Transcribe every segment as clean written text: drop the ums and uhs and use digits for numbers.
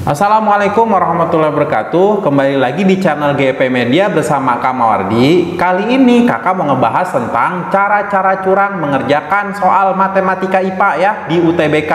Assalamualaikum warahmatullahi wabarakatuh. Kembali lagi di channel GP Media bersama Kak Mawardi. Kali ini kakak mau ngebahas tentang cara-cara curang mengerjakan soal matematika IPA ya di UTBK.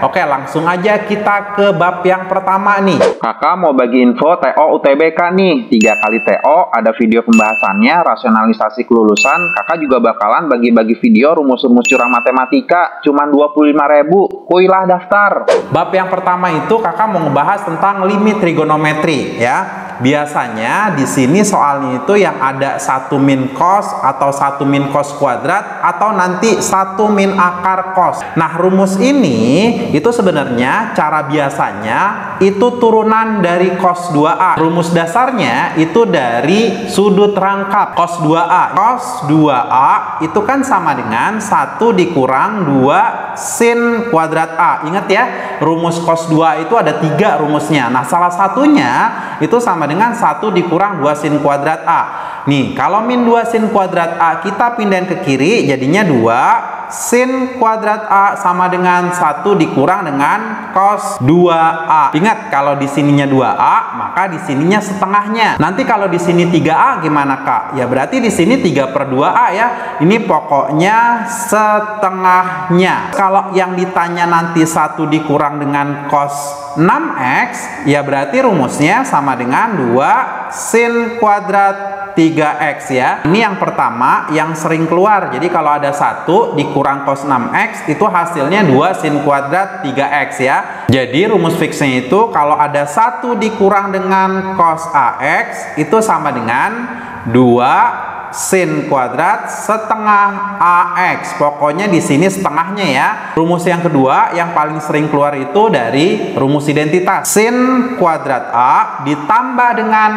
Oke, langsung aja kita ke bab yang pertama nih. Kakak mau bagi info TO UTBK nih. 3 kali TO, ada video pembahasannya, rasionalisasi kelulusan. Kakak juga bakalan bagi-bagi video rumus-rumus curang matematika. Cuman 25.000. Kuilah daftar. Bab yang pertama itu kakak mau ngebahas tentang limit trigonometri ya. Biasanya di sini soalnya itu yang ada 1 min cos atau 1 min cos kuadrat atau nanti 1 min akar cos. Nah, rumus ini itu sebenarnya cara biasanya itu turunan dari cos 2A. Rumus dasarnya itu dari sudut rangkap cos 2A. Cos 2A itu kan sama dengan 1 dikurang 2 sin kuadrat A. Ingat ya, rumus cos 2A itu ada 3 rumusnya. Nah, salah satunya itu sama dengan 1 dikurang 2 sin kuadrat A. Nih, kalau min 2 sin kuadrat A kita pindahin ke kiri, jadinya 2 sin kuadrat A sama dengan 1 dikurang dengan cos 2A. Ingat, kalau di sininya 2A, maka di sininya setengahnya. Nanti kalau di sini 3A gimana, Kak? Ya berarti di sini 3/2A ya. Ini pokoknya setengahnya. Kalau yang ditanya nanti 1 dikurang dengan cos 6x, ya berarti rumusnya sama dengan 2 sin kuadrat 3x ya. Ini yang pertama yang sering keluar. Jadi kalau ada 1 dikurang cos 6x itu hasilnya 2 sin kuadrat 3x ya. Jadi rumus fixnya itu kalau ada 1 dikurang dengan cos ax itu sama dengan 2 sin kuadrat setengah AX. Pokoknya di sini setengahnya ya. Rumus yang kedua yang paling sering keluar itu dari rumus identitas. Sin kuadrat A ditambah dengan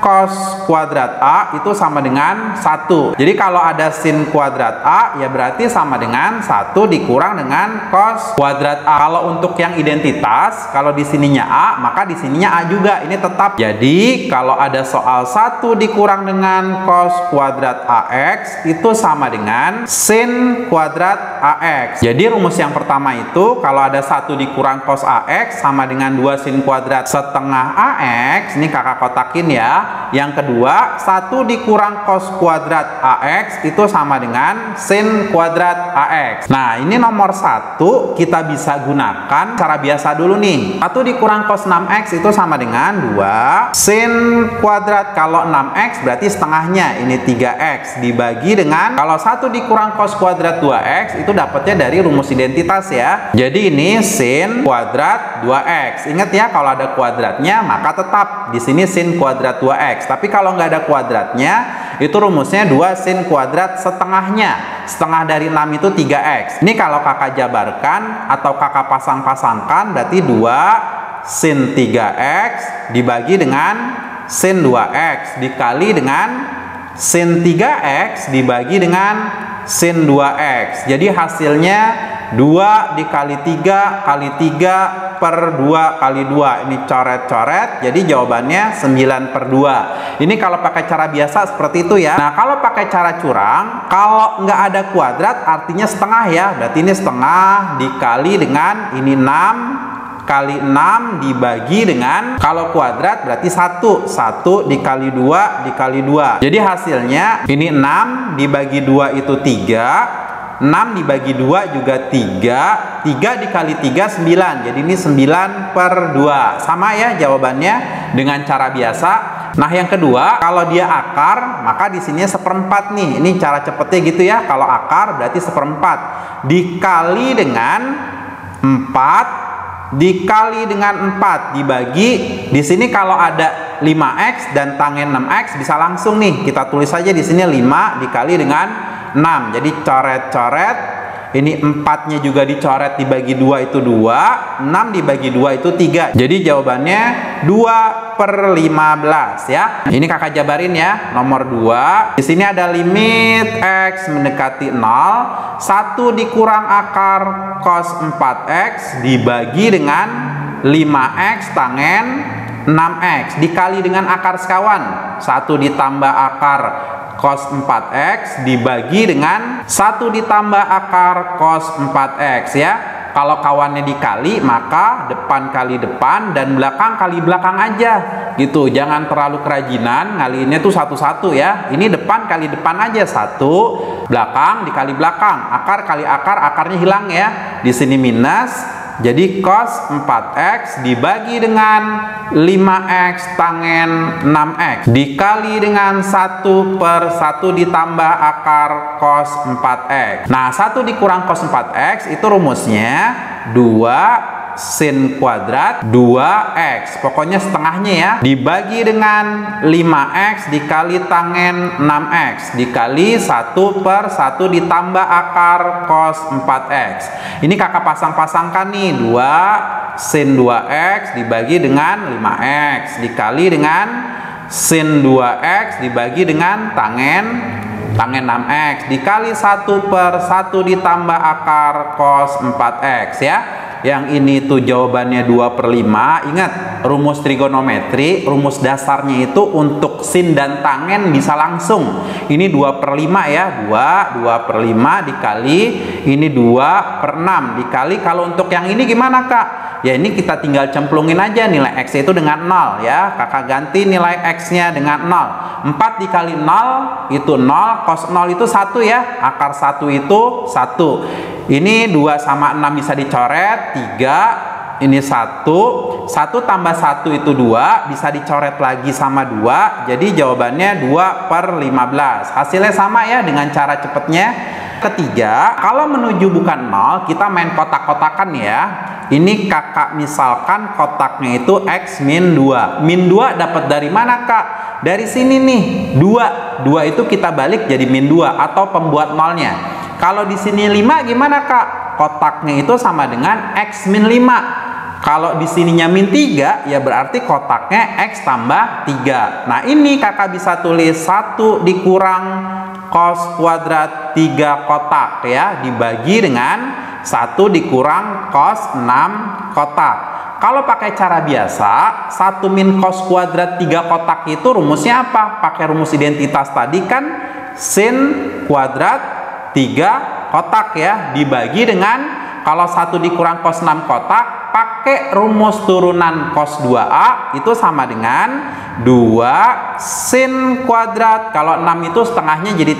cos kuadrat A itu sama dengan 1. Jadi kalau ada sin kuadrat A ya berarti sama dengan 1 dikurang dengan cos kuadrat A. Kalau untuk yang identitas, kalau di sininya A, maka di sininya A juga. Ini tetap. Jadi kalau ada soal 1 dikurang dengan cos kuadrat AX itu sama dengan sin kuadrat AX. Jadi rumus yang pertama itu kalau ada 1 dikurang cos AX sama dengan 2 sin kuadrat setengah AX. Ini kakak kotakin ya. Yang kedua, 1 dikurang cos kuadrat AX itu sama dengan sin kuadrat AX. Nah, ini nomor 1 kita bisa gunakan cara biasa dulu nih. 1 dikurang cos 6x itu sama dengan 2 sin kuadrat. Kalau 6x berarti setengahnya. Ini 3x dibagi dengan, kalau 1 dikurang cos kuadrat 2x itu dapatnya dari rumus identitas ya. Jadi ini sin kuadrat 2x. Ingat ya, kalau ada kuadratnya maka tetap di sini sin kuadrat 2x. Tapi kalau nggak ada kuadratnya itu rumusnya 2 sin kuadrat setengahnya. Setengah dari 6 itu 3x. Ini kalau kakak jabarkan atau kakak pasang-pasangkan berarti 2 sin 3x dibagi dengan sin 2x dikali dengan sin 3x dibagi dengan sin 2x. Jadi hasilnya 2 dikali 3 kali 3 per 2 kali 2. Ini coret-coret. Jadi jawabannya 9/2. Ini kalau pakai cara biasa seperti itu ya. Nah, kalau pakai cara curang, kalau nggak ada kuadrat artinya setengah ya. Berarti ini setengah dikali dengan ini 6 kali 6 dibagi dengan, kalau kuadrat berarti 1 dikali 2 dikali 2. Jadi hasilnya ini 6 dibagi 2 itu 3, 6 dibagi 2 juga 3, 3 dikali 3 9. Jadi ini 9/2. Sama ya jawabannya dengan cara biasa. Nah, yang kedua, kalau dia akar maka di sini 1/4 nih. Ini cara cepetnya gitu ya. Kalau akar berarti 1/4 dikali dengan 4 dikali dengan 4 dibagi, di sini kalau ada 5x dan tangen 6x bisa langsung nih kita tulis saja di sini 5 dikali dengan 6. Jadi coret-coret, ini 4-nya juga dicoret dibagi 2 itu 2, 6 dibagi 2 itu 3. Jadi jawabannya 2/15 ya. Ini kakak jabarin ya. Nomor 2, di sini ada limit x mendekati 0, 1 dikurang akar cos 4x dibagi dengan 5x tangen 6x dikali dengan akar sekawan. 1 ditambah akar cos 4x dibagi dengan 1 ditambah akar cos 4x ya. Kalau kawannya dikali, maka depan kali depan dan belakang kali belakang aja gitu. Jangan terlalu kerajinan ngaliinnya tuh satu-satu ya. Ini depan kali depan aja, satu, belakang dikali belakang, akar kali akar, akarnya hilang ya. Di sini minus. Jadi cos 4x dibagi dengan 5x tangen 6x dikali dengan 1/1 ditambah akar cos 4x. Nah, 1 dikurang cos 4x itu rumusnya 2 sin kuadrat 2x, pokoknya setengahnya ya, dibagi dengan 5x dikali tangen 6x dikali 1/1 ditambah akar cos 4x. Ini kakak pasang-pasangkan nih, 2 sin 2x dibagi dengan 5x dikali dengan sin 2x dibagi dengan tangen 6x dikali 1/1 ditambah akar cos 4x ya. Yang ini tuh jawabannya 2/5. Ingat, rumus trigonometri, rumus dasarnya itu untuk sin dan tangen bisa langsung. Ini 2/5 ya, 2/5 dikali ini 2/6 dikali, kalau untuk yang ini gimana Kak? Ya ini kita tinggal cemplungin aja nilai X itu dengan 0 ya. Kakak ganti nilai X-nya dengan 0. 4 dikali 0 itu 0, cos 0 itu 1 ya. Akar 1 itu 1. Ini 2 sama 6 bisa dicoret, 3, ini 1 tambah 1 itu 2, bisa dicoret lagi sama 2, jadi jawabannya 2/15. Hasilnya sama ya dengan cara cepetnya. Ketiga, kalau menuju bukan 0, kita main kotak-kotakan ya. Ini kakak misalkan kotaknya itu X min 2. Min 2 dapat dari mana Kak? Dari sini nih, 2 itu kita balik jadi min 2 atau pembuat nolnya. Kalau di sini 5 gimana Kak? Kotaknya itu sama dengan X min 5. Kalau di sininya min 3, ya berarti kotaknya X tambah 3. Nah ini kakak bisa tulis 1 dikurang cos kuadrat 3 kotak ya, dibagi dengan 1 dikurang cos 6 kotak. Kalau pakai cara biasa, 1 min cos kuadrat 3 kotak itu rumusnya apa? Pakai rumus identitas tadi kan, sin kuadrat 3 kotak ya, dibagi dengan, kalau 1 dikurang cos 6 kotak, pakai rumus turunan cos 2A itu sama dengan 2 sin kuadrat, kalau 6 itu setengahnya jadi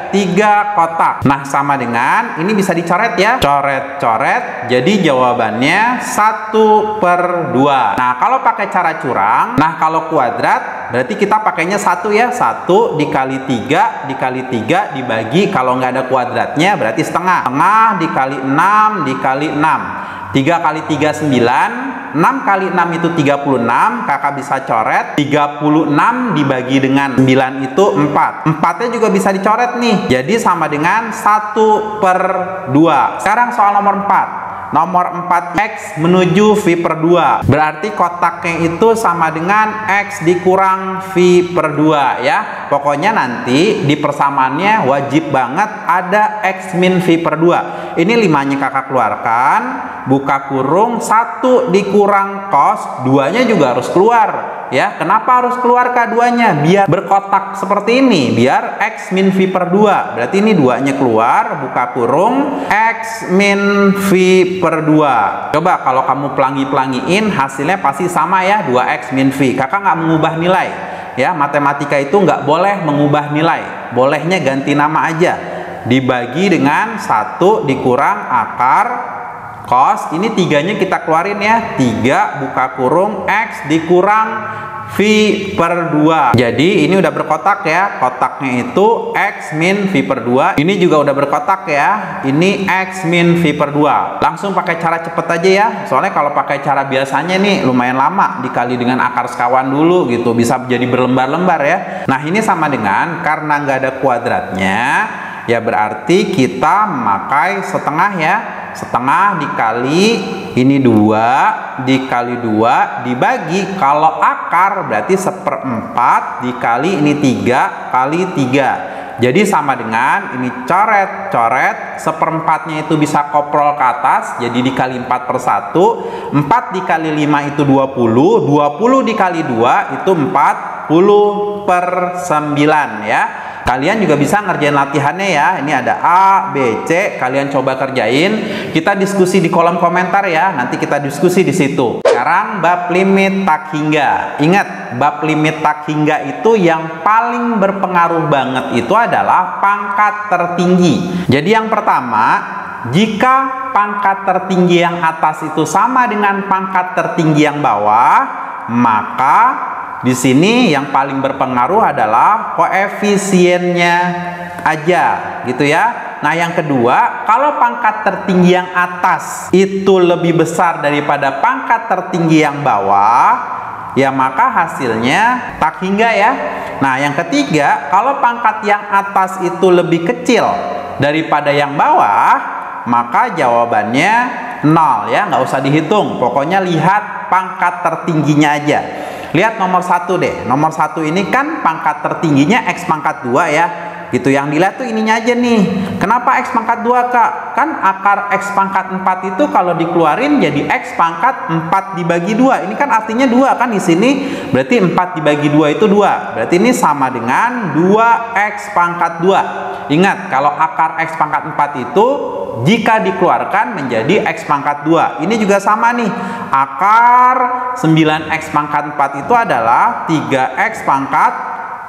3 kotak. Nah sama dengan, ini bisa dicoret ya, coret-coret, jadi jawabannya 1/2. Nah kalau pakai cara curang, nah kalau kuadrat berarti kita pakainya 1 ya, 1 dikali 3 dikali 3 dibagi, kalau nggak ada kuadratnya berarti setengah, dikali 6 dikali 6, 3 kali 3 9, 6 kali 6 itu 36, kakak bisa coret, 36 dibagi dengan 9 itu 4, 4-nya juga bisa dicoret nih, jadi sama dengan 1/2. Sekarang soal nomor 4. Nomor 4, X menuju V/2. Berarti kotaknya itu sama dengan X dikurang V/2 ya. Pokoknya nanti di persamaannya wajib banget ada X min V/2. Ini 5-nya kakak keluarkan, buka kurung, 1 dikurang cos, 2-nya juga harus keluar ya. Kenapa harus keluar Kak 2-nya? Biar berkotak seperti ini, biar X min V/2. Berarti ini 2-nya keluar, buka kurung, X min V/2. Coba kalau kamu pelangi-pelangiin, hasilnya pasti sama ya, 2X min V. Kakak nggak mengubah nilai ya, matematika itu nggak boleh mengubah nilai, bolehnya ganti nama aja, dibagi dengan 1 dikurang akar cos, ini 3-nya kita keluarin ya, 3 buka kurung X dikurang V/2. Jadi ini udah berkotak ya, kotaknya itu X min V/2. Ini juga udah berkotak ya, ini X min V/2. Langsung pakai cara cepet aja ya, soalnya kalau pakai cara biasanya nih lumayan lama, dikali dengan akar sekawan dulu gitu, bisa jadi berlembar-lembar ya. Nah ini sama dengan, karena nggak ada kuadratnya ya, berarti kita memakai setengah ya, setengah dikali ini 2 dikali 2 dibagi, kalau akar berarti 1/4 dikali ini 3 kali 3, jadi sama dengan ini coret-coret, 1/4-nya itu bisa koprol ke atas, jadi dikali 4/1, 4 dikali 5 itu 20, 20 dikali 2 itu 40/9 ya. kalian juga bisa ngerjain latihannya ya. Ini ada A, B, C, kalian coba kerjain. Kita diskusi di kolom komentar ya. Nanti kita diskusi di situ. Sekarang bab limit tak hingga. Ingat, bab limit tak hingga itu yang paling berpengaruh banget itu adalah pangkat tertinggi. Jadi yang pertama, jika pangkat tertinggi yang atas itu sama dengan pangkat tertinggi yang bawah, maka di sini yang paling berpengaruh adalah koefisiennya aja, gitu ya. Nah, yang kedua, kalau pangkat tertinggi yang atas itu lebih besar daripada pangkat tertinggi yang bawah, ya maka hasilnya tak hingga ya. Nah, yang ketiga, kalau pangkat yang atas itu lebih kecil daripada yang bawah, maka jawabannya 0 ya, nggak usah dihitung. Pokoknya lihat pangkat tertingginya aja. Lihat nomor 1 deh. Nomor 1 ini kan pangkat tertingginya X pangkat 2 ya. Gitu, yang dilihat tuh ininya aja nih. Kenapa X pangkat 2, Kak? Kan akar X pangkat 4 itu kalau dikeluarin jadi X pangkat 4 dibagi 2. Ini kan artinya 2 kan di sini. Berarti 4 dibagi 2 itu 2. Berarti ini sama dengan 2X pangkat 2. Ingat, kalau akar X pangkat 4 itu jika dikeluarkan menjadi X pangkat 2. Ini juga sama nih. Akar 9X pangkat 4 itu adalah 3X pangkat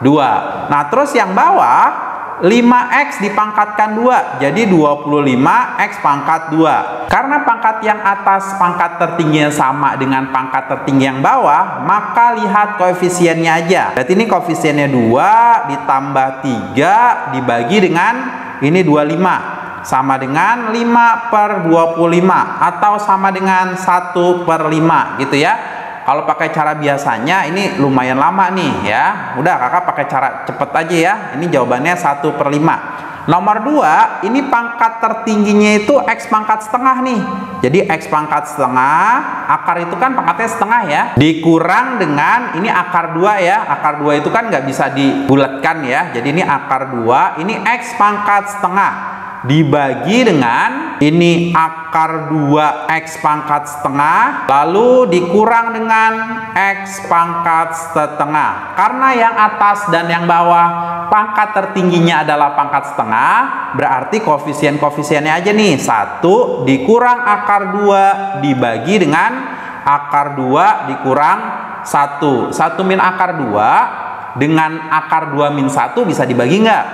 2. Nah, terus yang bawah 5X dipangkatkan 2 jadi 25X pangkat 2. Karena pangkat yang atas pangkat tertingginya sama dengan pangkat tertinggi yang bawah, maka lihat koefisiennya aja. Berarti ini koefisiennya 2 ditambah 3 dibagi dengan ini 25, sama dengan 5/25 atau sama dengan 1/5 gitu ya. Kalau pakai cara biasanya ini lumayan lama nih ya. Udah, kakak pakai cara cepet aja ya. Ini jawabannya 1/5. Nomor 2, ini pangkat tertingginya itu X pangkat setengah nih. Jadi X pangkat setengah, akar itu kan pangkatnya setengah ya, dikurang dengan ini akar 2 ya. Akar 2 itu kan nggak bisa dibulatkan ya. Jadi ini akar 2, ini X pangkat setengah dibagi dengan ini akar 2X pangkat setengah, lalu dikurang dengan X pangkat setengah. Karena yang atas dan yang bawah pangkat tertingginya adalah pangkat setengah, berarti koefisien-koefisiennya aja nih. 1 dikurang akar 2 dibagi dengan akar 2 dikurang 1. 1 min akar 2 dengan akar 2 min 1 bisa dibagi nggak?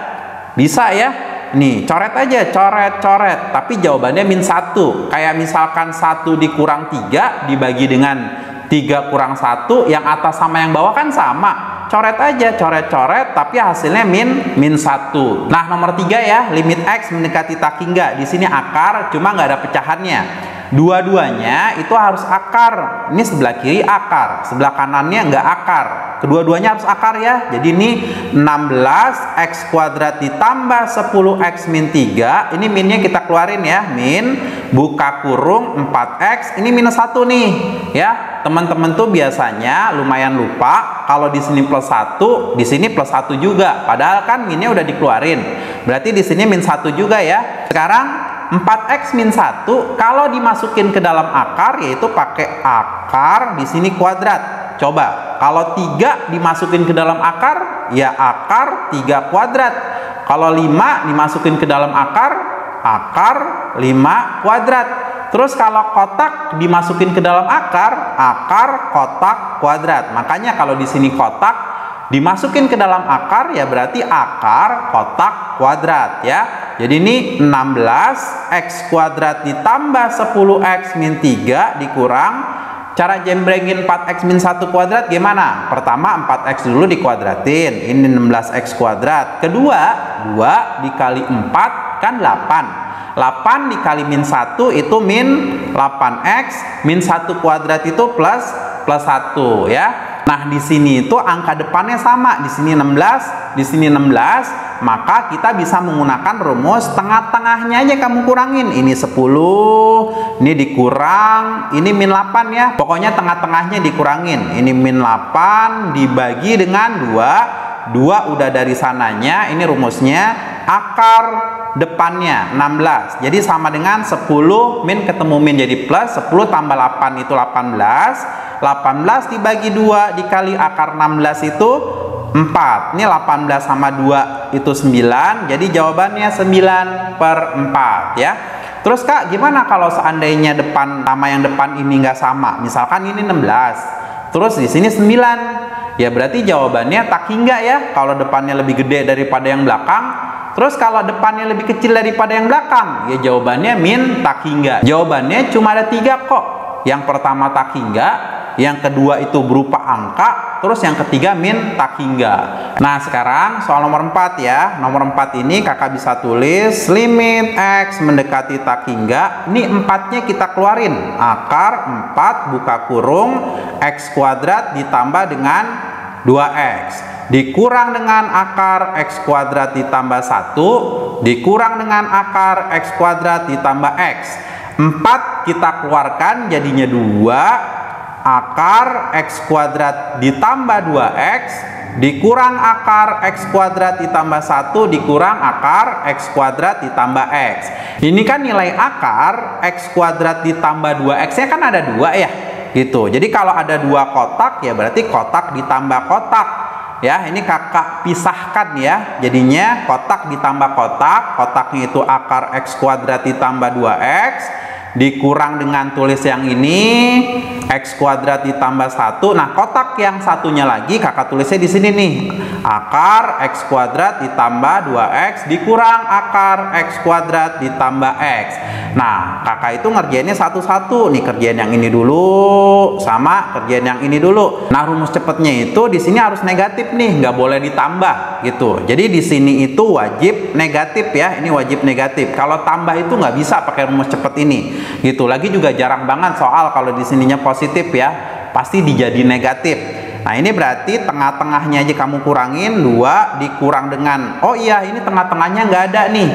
Bisa ya. Nih, coret aja, coret. Tapi jawabannya min 1. Kayak misalkan 1 dikurang 3 dibagi dengan 3 kurang 1, yang atas sama yang bawah kan sama. Coret aja, coret, tapi hasilnya min 1. Nah, nomor 3 ya, limit X mendekati tak hingga. Di sini akar, cuma nggak ada pecahannya. Dua-duanya itu harus akar. Ini sebelah kiri akar, sebelah kanannya nggak akar. Kedua-duanya harus akar ya. Jadi ini 16X kuadrat ditambah 10X min 3. Ini minnya kita keluarin ya. Min, buka kurung 4X. Ini minus 1 nih ya. Teman-teman tuh biasanya lumayan lupa. Kalau di sini plus 1, di sini plus 1 juga. Padahal kan minnya udah dikeluarin. Berarti di sini min 1 juga ya. Sekarang 4X min 1 kalau dimasukin ke dalam akar yaitu pakai akar di sini kuadrat. Coba kalau 3 dimasukin ke dalam akar ya akar 3 kuadrat. Kalau 5 dimasukin ke dalam akar 5 kuadrat. Terus kalau kotak dimasukin ke dalam akar kotak kuadrat. Makanya kalau di sini kotak dimasukin ke dalam akar ya berarti akar kotak kuadrat ya. Jadi ini 16X kuadrat ditambah 10X min 3 dikurang. Cara jembrengin 4X min 1 kuadrat gimana? Pertama 4X dulu dikuadratin. Ini 16X kuadrat. Kedua 2 dikali 4 kan 8. 8 dikali min 1 itu min 8X. Min 1 kuadrat itu plus 1 ya. Nah, di sini itu angka depannya sama, di sini 16, di sini 16, maka kita bisa menggunakan rumus tengah-tengahnya aja kamu kurangin. Ini 10, ini dikurang, ini min 8 ya. Pokoknya tengah-tengahnya dikurangin. Ini min 8 dibagi dengan 2. 2 udah dari sananya, ini rumusnya akar depannya 16. Jadi sama dengan 10 min ketemu min jadi plus, 10 tambah 8 itu 18. 18 dibagi 2 dikali akar 16 itu 4. Ini 18 sama 2 itu 9, jadi jawabannya 9/4 ya. Terus Kak, gimana kalau seandainya nama yang depan ini nggak sama? Misalkan ini 16, terus di sini 9. Ya berarti jawabannya tak hingga ya, kalau depannya lebih gede daripada yang belakang. Terus kalau depannya lebih kecil daripada yang belakang, ya jawabannya min tak hingga. Jawabannya cuma ada 3 kok. Yang pertama tak hingga, yang kedua itu berupa angka, terus yang ketiga min tak hingga. Nah sekarang soal nomor 4 ya. Nomor 4 ini kakak bisa tulis limit X mendekati tak hingga. Ini 4-nya kita keluarin, akar 4 buka kurung X kuadrat ditambah dengan 2X dikurang dengan akar X kuadrat ditambah 1 dikurang dengan akar X kuadrat ditambah X. 4 kita keluarkan jadinya 2 akar X kuadrat ditambah 2X dikurang akar X kuadrat ditambah 1 dikurang akar X kuadrat ditambah X. Ini kan nilai akar X kuadrat ditambah 2X nya kan ada 2 ya gitu. Jadi kalau ada 2 kotak ya berarti kotak ditambah kotak ya. Ini kakak pisahkan ya, jadinya kotak ditambah kotak, kotaknya itu akar X kuadrat ditambah 2X dikurang dengan tulis yang ini X kuadrat ditambah 1. Nah kotak yang satunya lagi kakak tulisnya di sini nih, akar X kuadrat ditambah 2X dikurang akar X kuadrat ditambah X. Nah kakak itu ngerjainnya satu-satu nih, kerjain yang ini dulu sama kerjain yang ini dulu. Nah rumus cepetnya itu di sini harus negatif nih, nggak boleh ditambah gitu. Jadi di sini itu wajib negatif ya, ini wajib negatif. Kalau tambah itu nggak bisa pakai rumus cepet ini gitu. Lagi juga jarang banget soal kalau di sininya positif ya, pasti dijadi negatif. Nah ini berarti tengah-tengahnya aja kamu kurangin, 2 dikurang dengan, oh iya ini tengah-tengahnya nggak ada nih,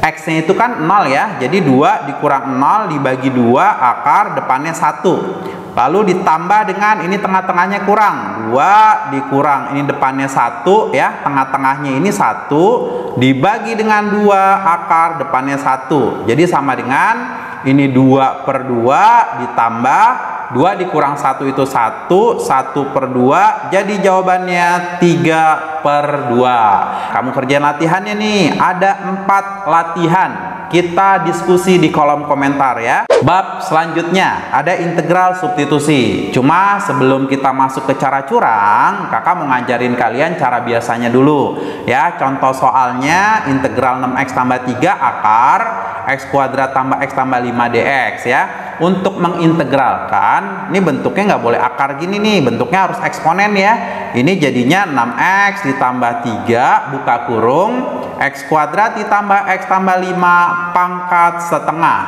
X nya itu kan 0 ya, jadi 2 dikurang 0 dibagi 2 akar depannya 1, lalu ditambah dengan ini tengah-tengahnya kurang, 2 dikurang ini depannya 1 ya, tengah-tengahnya ini 1 dibagi dengan 2 akar depannya 1, jadi sama dengan ini 2/2 ditambah 2 dikurang 1 itu 1, 1/2, jadi jawabannya 3/2. Kamu kerjain latihannya nih, ada 4 latihan. Kita diskusi di kolom komentar ya. Bab selanjutnya ada integral substitusi. Cuma sebelum kita masuk ke cara curang, kakak mau ngajarin kalian cara biasanya dulu ya. Contoh soalnya integral 6X tambah 3 akar X kuadrat tambah X tambah 5 dx ya. Untuk mengintegralkan, ini bentuknya nggak boleh akar gini nih, bentuknya harus eksponen ya. Ini jadinya 6X ditambah 3 buka kurung X kuadrat ditambah X tambah 5 pangkat setengah.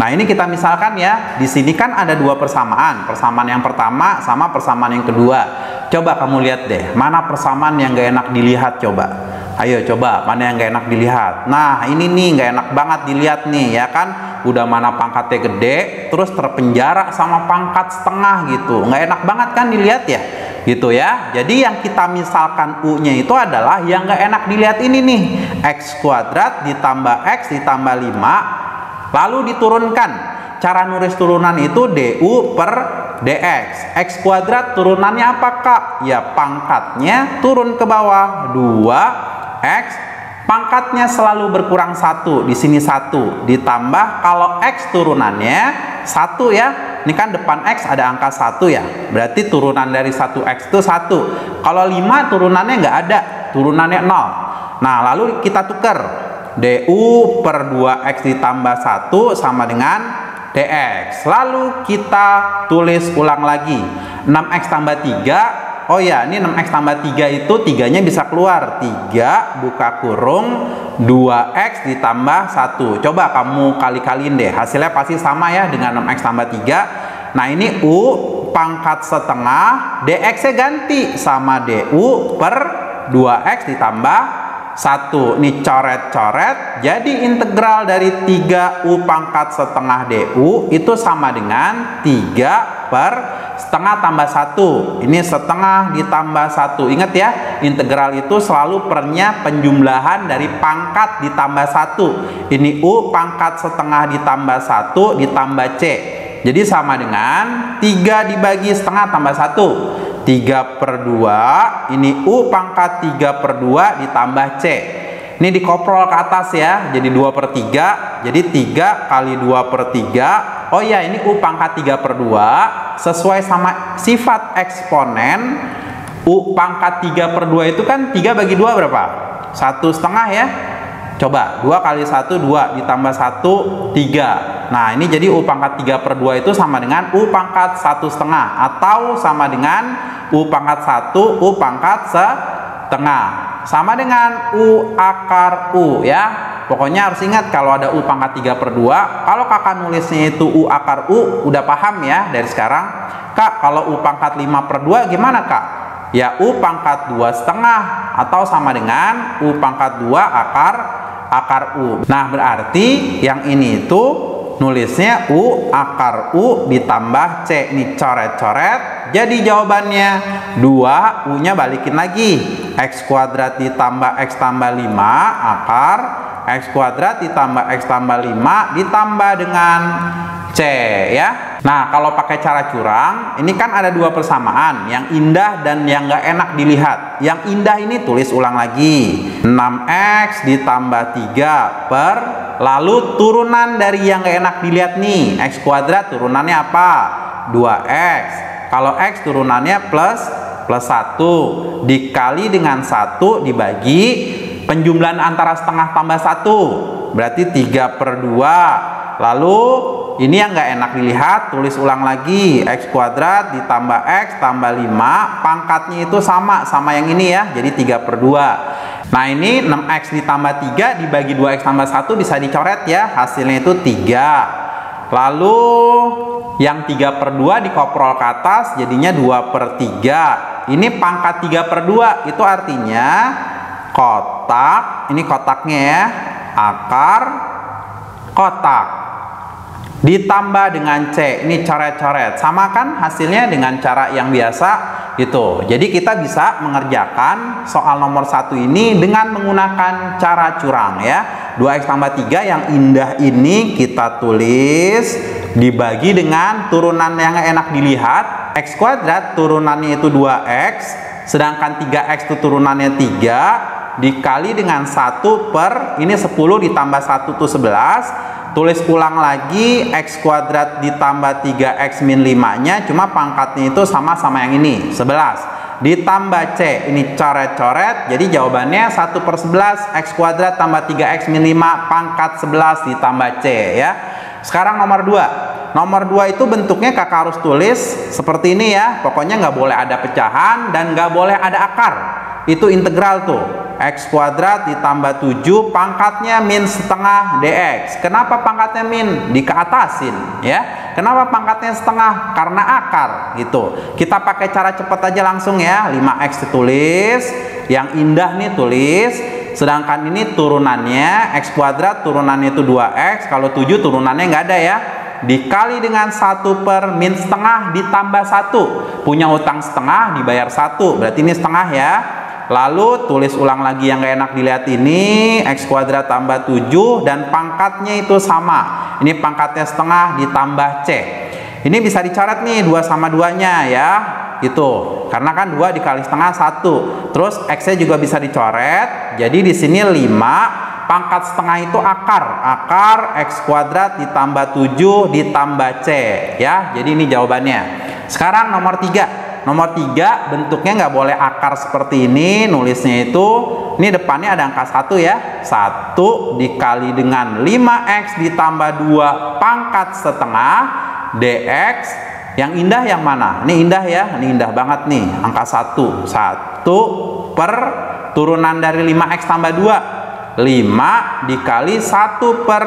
Nah ini kita misalkan ya, di sini kan ada 2 persamaan, persamaan yang pertama sama persamaan yang kedua. Coba kamu lihat deh, mana persamaan yang gak enak dilihat coba. Ayo coba, mana yang gak enak dilihat. Nah ini nih gak enak banget dilihat nih ya kan, udah mana pangkatnya gede terus terpenjara sama pangkat setengah gitu, nggak enak banget kan dilihat ya gitu ya. Jadi yang kita misalkan U nya itu adalah yang nggak enak dilihat ini nih, X kuadrat ditambah X ditambah 5 lalu diturunkan. Cara nulis turunan itu DU per DX. X kuadrat turunannya apa Kak? Ya pangkatnya turun ke bawah 2X, pangkatnya selalu berkurang 1, di sini 1 ditambah kalau X turunannya 1 ya. Ini kan depan X ada angka 1 ya, berarti turunan dari 1X itu 1. Kalau 5 turunannya nggak ada, turunannya 0. Nah lalu kita tuker, DU per 2X ditambah 1 sama dengan DX. Lalu kita tulis ulang lagi, 6X tambah 3. Oh ya, ini 6X tambah 3 itu 3-nya bisa keluar, 3 buka kurung 2X ditambah 1. Coba kamu kali-kaliin deh, hasilnya pasti sama ya dengan 6X tambah 3. Nah ini U pangkat setengah, DX-nya ganti sama DU per 2X ditambah 1. Ini coret-coret, jadi integral dari 3U pangkat setengah DU itu sama dengan 3 per setengah tambah 1. Ini setengah ditambah 1. Ingat ya, integral itu selalu pernya penjumlahan dari pangkat ditambah 1. Ini U pangkat setengah ditambah 1 ditambah C. Jadi sama dengan 3 dibagi setengah tambah 1. 3/2, ini U pangkat 3/2 ditambah C. Ini dikoprol ke atas ya, jadi 2/3, jadi 3 kali 2/3. Oh ya, ini U pangkat 3/2 sesuai sama sifat eksponen. U pangkat 3/2 itu kan 3 bagi 2 berapa? 1,5 ya. Coba 2 kali 1 2 ditambah 1 3. Nah ini jadi U pangkat 3/2 itu sama dengan U pangkat 1,5 atau sama dengan U pangkat 1 U pangkat setengah, sama dengan U akar U ya. Pokoknya harus ingat kalau ada U pangkat 3/2, kalau kakak nulisnya itu U akar U, udah paham ya dari sekarang. Kak, kalau U pangkat 5/2 gimana kak? Ya U pangkat 2,5 atau sama dengan U pangkat 2 akar U. Nah berarti yang ini itu nulisnya U akar U ditambah C. Ini coret-coret, jadi jawabannya 2, U nya balikin lagi, X kuadrat ditambah X tambah 5 akar X kuadrat ditambah X tambah 5 ditambah dengan C ya. Nah kalau pakai cara curang, ini kan ada dua persamaan, yang indah dan yang nggak enak dilihat. Yang indah ini tulis ulang lagi, 6X ditambah 3 per, lalu turunan dari yang nggak enak dilihat nih, X kuadrat turunannya apa? 2X. Kalau X turunannya plus 1 dikali dengan 1 dibagi penjumlahan antara setengah tambah 1, berarti 3/2. Lalu ini yang nggak enak dilihat, tulis ulang lagi, X kuadrat ditambah X tambah 5, pangkatnya itu sama yang ini ya, jadi 3/2. Nah ini 6X ditambah 3 dibagi 2X tambah 1 bisa dicoret ya, hasilnya itu 3. Lalu yang 3/2 dikoprol ke atas jadinya 2/3. Ini pangkat 3/2 itu artinya kotak, ini kotaknya ya, akar kotak ditambah dengan C. Ini coret-coret, sama kan hasilnya dengan cara yang biasa gitu. Jadi kita bisa mengerjakan soal nomor 1 ini dengan menggunakan cara curang ya. 2X tambah 3 yang indah ini kita tulis dibagi dengan turunan yang enak dilihat, X kuadrat turunannya itu 2X, sedangkan 3X itu turunannya 3 dikali dengan 1 per, ini 10 ditambah 1 itu 11. Tulis ulang lagi, X kuadrat ditambah 3X min 5 nya, cuma pangkatnya itu sama yang ini, 11 ditambah C. Ini coret-coret, jadi jawabannya 1/11 X kuadrat tambah 3X min 5 pangkat 11 ditambah C ya. Sekarang nomor 2. Nomor 2 itu bentuknya kakak harus tulis seperti ini ya, pokoknya nggak boleh ada pecahan dan nggak boleh ada akar. Itu integral tuh, X kuadrat ditambah 7 pangkatnya min setengah dx. Kenapa pangkatnya min? Dikeatasin ya. Kenapa pangkatnya setengah? Karena akar gitu. Kita pakai cara cepat aja langsung ya. 5X ditulis, yang indah nih tulis, sedangkan ini turunannya X kuadrat turunannya itu 2X, kalau 7 turunannya nggak ada ya, dikali dengan 1 per min setengah ditambah 1. Punya utang setengah dibayar 1, berarti ini setengah ya. Lalu tulis ulang lagi yang gak enak dilihat ini, X kuadrat tambah 7 dan pangkatnya itu sama. Ini pangkatnya setengah ditambah C. Ini bisa dicoret nih 2 sama 2 nya ya, gitu. Karena kan 2 dikali setengah 1. Terus X nya juga bisa dicoret. Jadi di sini 5, pangkat setengah itu akar X kuadrat ditambah 7 ditambah C ya. Jadi ini jawabannya. Sekarang nomor 3. Nomor 3 bentuknya nggak boleh akar seperti ini, nulisnya itu, ini depannya ada angka 1 ya, 1 dikali dengan 5X ditambah 2 pangkat setengah dx. Yang indah yang mana? Ini indah ya, ini indah banget nih, angka 1 per turunan dari 5X tambah 2, 5 dikali 1 per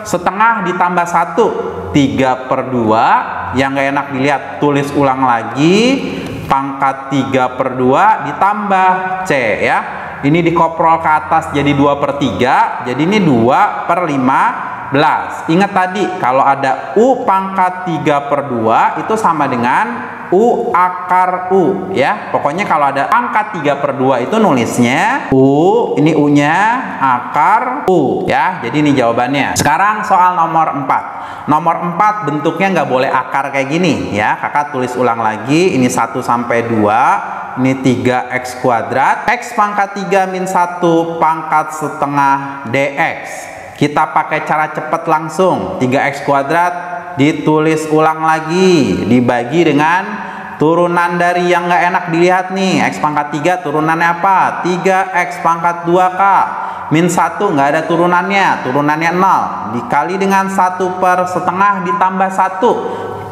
setengah ditambah 1, 3/2. Yang gak enak dilihat, tulis ulang lagi, pangkat 3/2 ditambah C ya. Ini dikoprol ke atas jadi 2/3, jadi ini 2/15. Ingat tadi kalau ada U pangkat 3/2 itu sama dengan U akar U ya. Pokoknya kalau ada angka 3/2 itu nulisnya U, ini U-nya akar U ya. Jadi ini jawabannya. Sekarang soal nomor 4. Nomor 4 bentuknya nggak boleh akar kayak gini ya. Kakak tulis ulang lagi. Ini 1 sampai 2. Ini 3x kuadrat. X pangkat 3 min 1 pangkat setengah dx. Kita pakai cara cepat langsung. 3x kuadrat ditulis ulang lagi, dibagi dengan turunan dari yang nggak enak dilihat nih. X pangkat 3 turunannya apa? 3x pangkat 2k min 1 nggak ada turunannya, turunannya 0, dikali dengan 1/setengah ditambah 1,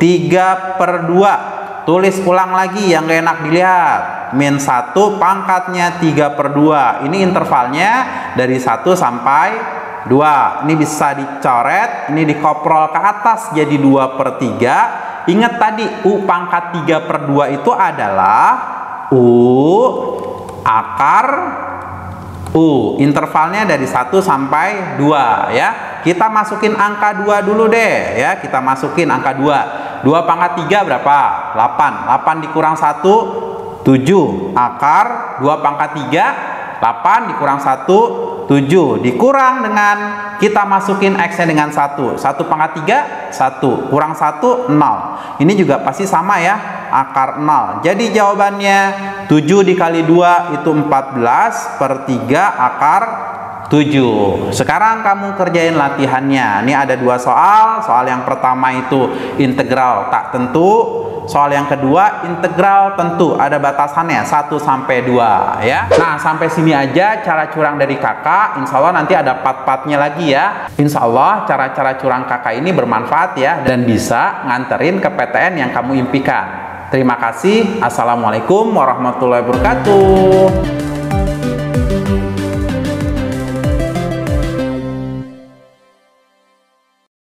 3/2. Tulis ulang lagi yang nggak enak dilihat, min 1 pangkatnya 3/2. Ini intervalnya dari 1 sampai 2. Ini bisa dicoret, ini dikoprol ke atas jadi 2/3. Ingat tadi U pangkat 3/2 itu adalah U akar U. Intervalnya dari 1 sampai 2 ya. Kita masukin angka 2 dulu deh ya. Kita masukin angka 2. 2 pangkat 3 berapa? 8. 8 dikurang 1 7. Akar 2 pangkat 3 8 dikurang 1 7. Dikurang dengan kita masukin X-nya dengan 1. 1 pangkat 3 1. Kurang 1 0. Ini juga pasti sama ya. Akar 0. Jadi jawabannya 7 dikali 2 itu 14/3 akar 7. Sekarang kamu kerjain latihannya. Ini ada 2 soal. Soal yang pertama itu integral tak tentu. Soal yang kedua integral tentu, ada batasannya 1 sampai 2 ya. Nah, sampai sini aja cara curang dari kakak. Insya Allah nanti ada part-partnya lagi ya. Insya Allah cara-cara curang kakak ini bermanfaat ya, dan bisa nganterin ke PTN yang kamu impikan. Terima kasih. Assalamualaikum warahmatullahi wabarakatuh.